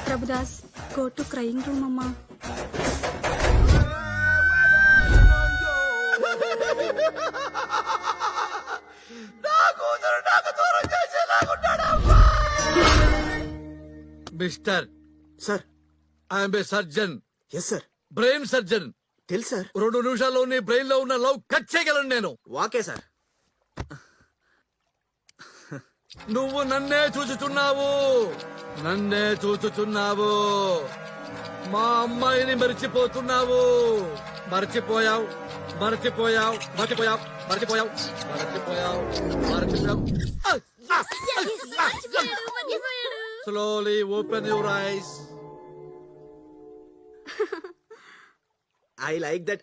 Prabhudas, go to crying room అమ్మా. Mister sir. I'm a surgeon, yes sir. Brain surgeon. తెలుసు sir. 2 నిమిషాల్లో నీ brain లో ఉన్న లవ్ కట్ చేయగలను నేను. వాకే సార్. నువ్వు నన్నే చూచుచున్నావు, నన్నే చూచుచున్నావు. మా అమ్మాయిని మర్చిపోతున్నావు. మర్చిపోయావు, మర్చిపోయావు, మర్చిపోయావు, మర్చిపోయావు, మర్చిపోయావు, మర్చిపోయావు. Slowly open your eyes. I like that